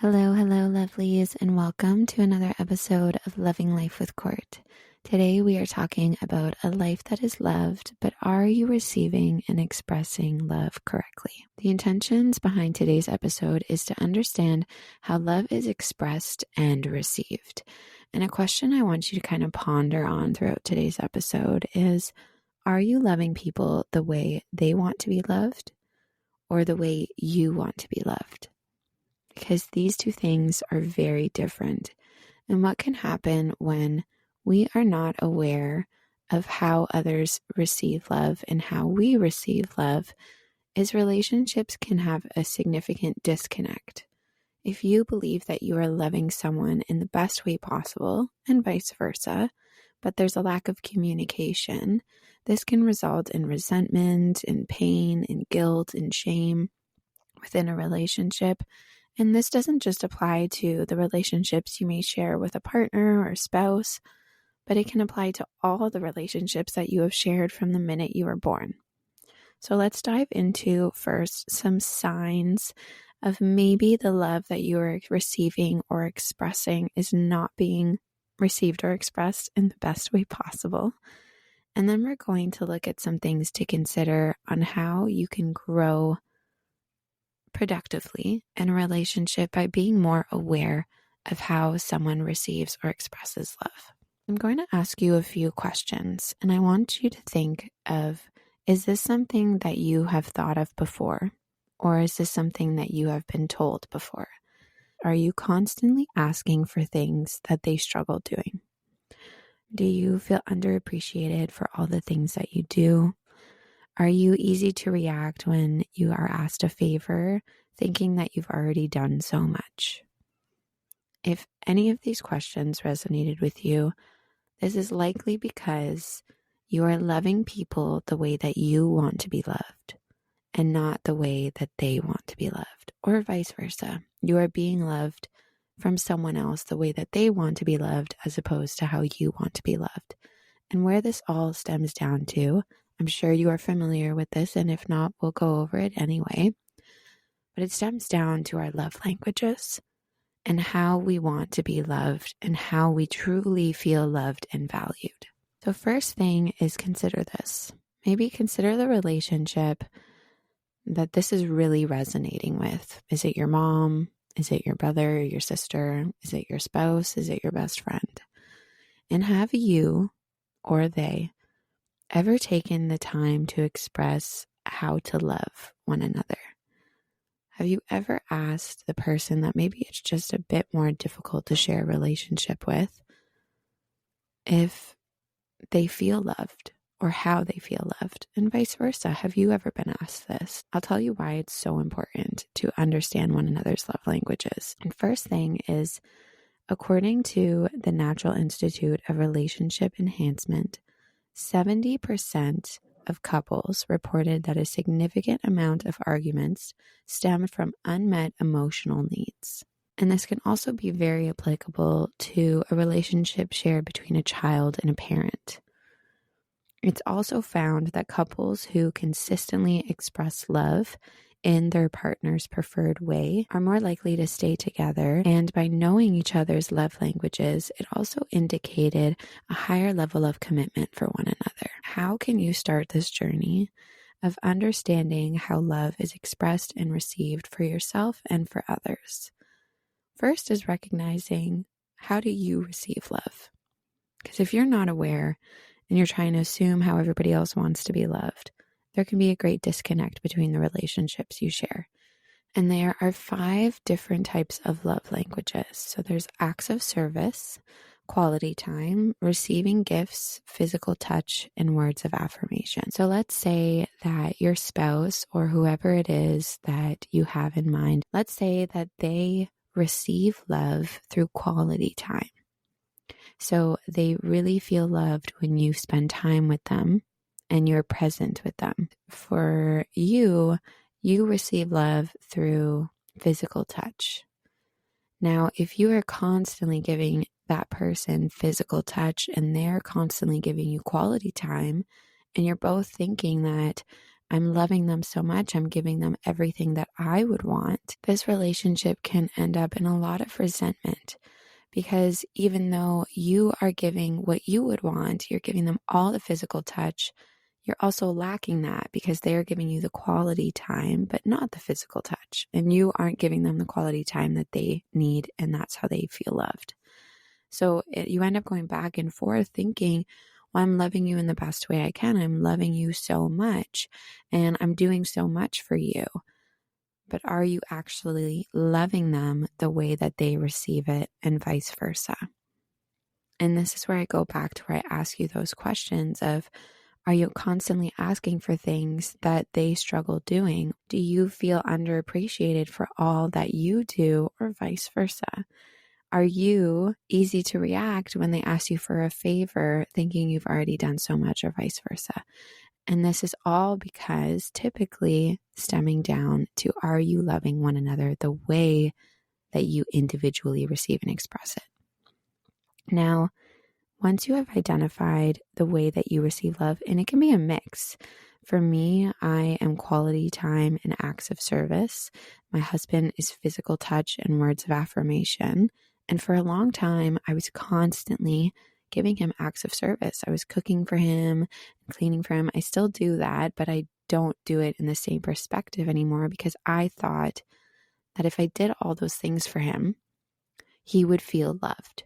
Hello, hello, lovelies, and welcome to another episode of Loving Life with Court. Today we are talking about a life that is loved, but are you receiving and expressing love correctly? The intentions behind today's episode is to understand how love is expressed and received. And a question I want you to kind of ponder on throughout today's episode is, are you loving people the way they want to be loved or the way you want to be loved? Because these two things are very different. And what can happen when we are not aware of how others receive love and how we receive love is relationships can have a significant disconnect. If you believe that you are loving someone in the best way possible and vice versa, but there's a lack of communication, this can result in resentment, in pain, in guilt, in shame within a relationship. And this doesn't just apply to the relationships you may share with a partner or a spouse, but it can apply to all the relationships that you have shared from the minute you were born. So let's dive into first some signs of maybe the love that you are receiving or expressing is not being received or expressed in the best way possible. And then we're going to look at some things to consider on how you can grow productively in a relationship by being more aware of how someone receives or expresses love. I'm going to ask you a few questions, and I want you to think of, is this something that you have thought of before, or is this something that you have been told before? Are you constantly asking for things that they struggle doing? Do you feel underappreciated for all the things that you do? Are you easy to react when you are asked a favor, thinking that you've already done so much? If any of these questions resonated with you, this is likely because you are loving people the way that you want to be loved and not the way that they want to be loved, or vice versa. You are being loved from someone else the way that they want to be loved as opposed to how you want to be loved. And where this all stems down to, I'm sure you are familiar with this, and if not, we'll go over it anyway. But it stems down to our love languages and how we want to be loved and how we truly feel loved and valued. So first thing is consider this. Maybe consider the relationship that this is really resonating with. Is it your mom? Is it your brother, your sister? Is it your spouse? Is it your best friend? And have you or they ever taken the time to express how to love one another? Have you ever asked the person that maybe it's just a bit more difficult to share a relationship with if they feel loved or how they feel loved, and vice versa? Have you ever been asked this? I'll tell you why it's so important to understand one another's love languages. And first thing is, according to the Natural Institute of Relationship Enhancement, 70% of couples reported that a significant amount of arguments stemmed from unmet emotional needs. And this can also be very applicable to a relationship shared between a child and a parent. It's also found that couples who consistently express love in their partner's preferred way are more likely to stay together. And by knowing each other's love languages, it also indicated a higher level of commitment for one another. How can you start this journey of understanding how love is expressed and received for yourself and for others? First is recognizing, how do you receive love? Because if you're not aware and you're trying to assume how everybody else wants to be loved, there can be a great disconnect between the relationships you share. And there are 5 different types of love languages. So there's acts of service, quality time, receiving gifts, physical touch, and words of affirmation. So let's say that your spouse or whoever it is that you have in mind, let's say that they receive love through quality time. So they really feel loved when you spend time with them and you're present with them. For you, you receive love through physical touch. Now, if you are constantly giving that person physical touch and they're constantly giving you quality time, and you're both thinking that I'm loving them so much, I'm giving them everything that I would want, this relationship can end up in a lot of resentment. Because even though you are giving what you would want, you're giving them all the physical touch, you're also lacking that because they are giving you the quality time, but not the physical touch. And you aren't giving them the quality time that they need, and that's how they feel loved. So you end up going back and forth thinking, well, I'm loving you in the best way I can. I'm loving you so much, and I'm doing so much for you. But are you actually loving them the way that they receive it, and vice versa? And this is where I go back to where I ask you those questions of, are you constantly asking for things that they struggle doing? Do you feel underappreciated for all that you do, or vice versa? Are you easy to react when they ask you for a favor, thinking you've already done so much, or vice versa? And this is all because typically stemming down to, are you loving one another the way that you individually receive and express it? Now, once you have identified the way that you receive love, and it can be a mix. For me, I am quality time and acts of service. My husband is physical touch and words of affirmation. And for a long time, I was constantly giving him acts of service. I was cooking for him, cleaning for him. I still do that, but I don't do it in the same perspective anymore, because I thought that if I did all those things for him, he would feel loved.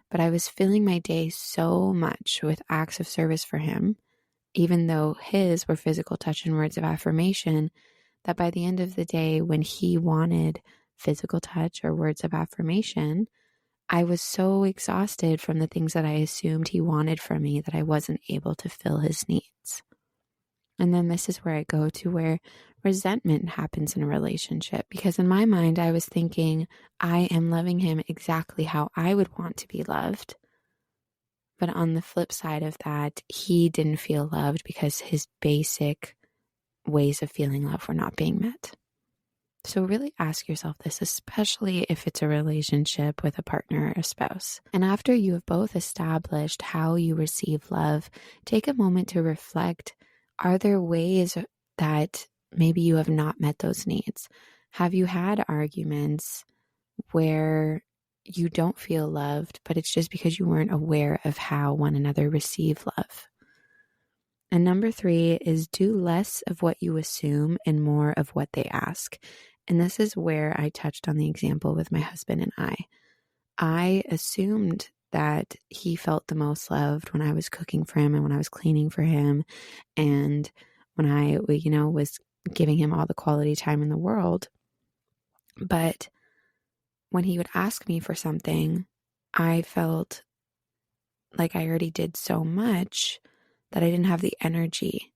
But I was filling my day so much with acts of service for him, even though his were physical touch and words of affirmation, that by the end of the day, when he wanted physical touch or words of affirmation, I was so exhausted from the things that I assumed he wanted from me that I wasn't able to fill his needs. And then this is where I go to where resentment happens in a relationship, because in my mind, I was thinking I am loving him exactly how I would want to be loved. But on the flip side of that, he didn't feel loved because his basic ways of feeling love were not being met. So really ask yourself this, especially if it's a relationship with a partner or a spouse. And after you have both established how you receive love, take a moment to reflect. Are there ways that maybe you have not met those needs? Have you had arguments where you don't feel loved, but it's just because you weren't aware of how one another receive love? And number 3 is do less of what you assume and more of what they ask. And this is where I touched on the example with my husband and I. I assumed that he felt the most loved when I was cooking for him and when I was cleaning for him and when I, was giving him all the quality time in the world. But when he would ask me for something, I felt like I already did so much that I didn't have the energy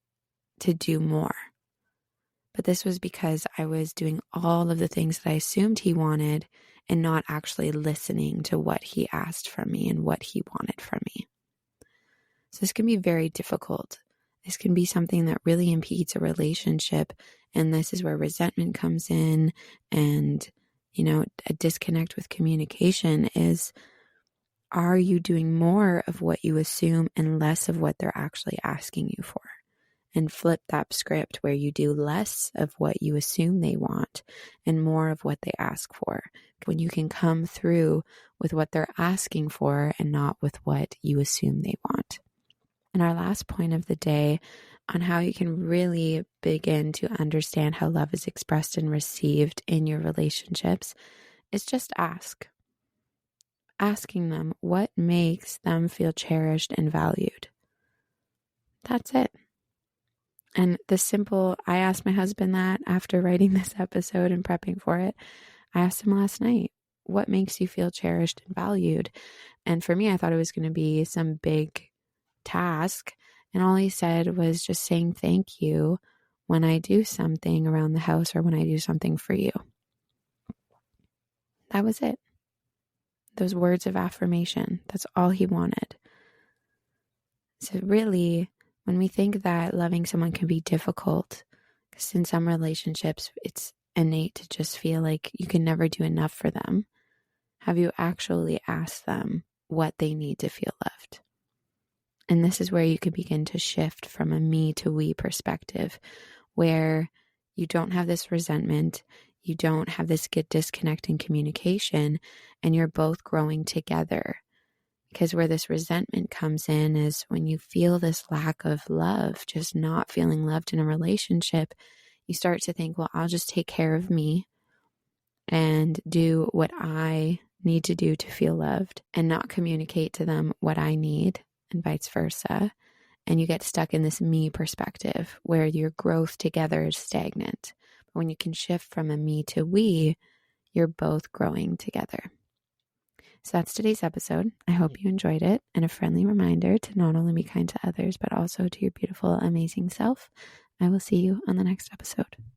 to do more. But this was because I was doing all of the things that I assumed he wanted and not actually listening to what he asked from me and what he wanted from me. So this can be very difficult. This can be something that really impedes a relationship. And this is where resentment comes in, and, a disconnect with communication is, are you doing more of what you assume and less of what they're actually asking you for? And flip that script where you do less of what you assume they want and more of what they ask for. When you can come through with what they're asking for and not with what you assume they want. And our last point of the day on how you can really begin to understand how love is expressed and received in your relationships is just ask. Asking them what makes them feel cherished and valued. That's it. And I asked my husband that after writing this episode and prepping for it. I asked him last night, what makes you feel cherished and valued? And for me, I thought it was going to be some big task. And all he said was just saying thank you when I do something around the house or when I do something for you. That was it. Those words of affirmation. That's all he wanted. So really, when we think that loving someone can be difficult, because in some relationships, it's innate to just feel like you can never do enough for them, have you actually asked them what they need to feel loved? And this is where you can begin to shift from a me to we perspective, where you don't have this resentment, you don't have this disconnect in communication, and you're both growing together. Because where this resentment comes in is when you feel this lack of love, just not feeling loved in a relationship, you start to think, well, I'll just take care of me and do what I need to do to feel loved and not communicate to them what I need, and vice versa. And you get stuck in this me perspective where your growth together is stagnant. But when you can shift from a me to we, you're both growing together. So that's today's episode. I hope you enjoyed it, and a friendly reminder to not only be kind to others, but also to your beautiful, amazing self. I will see you on the next episode.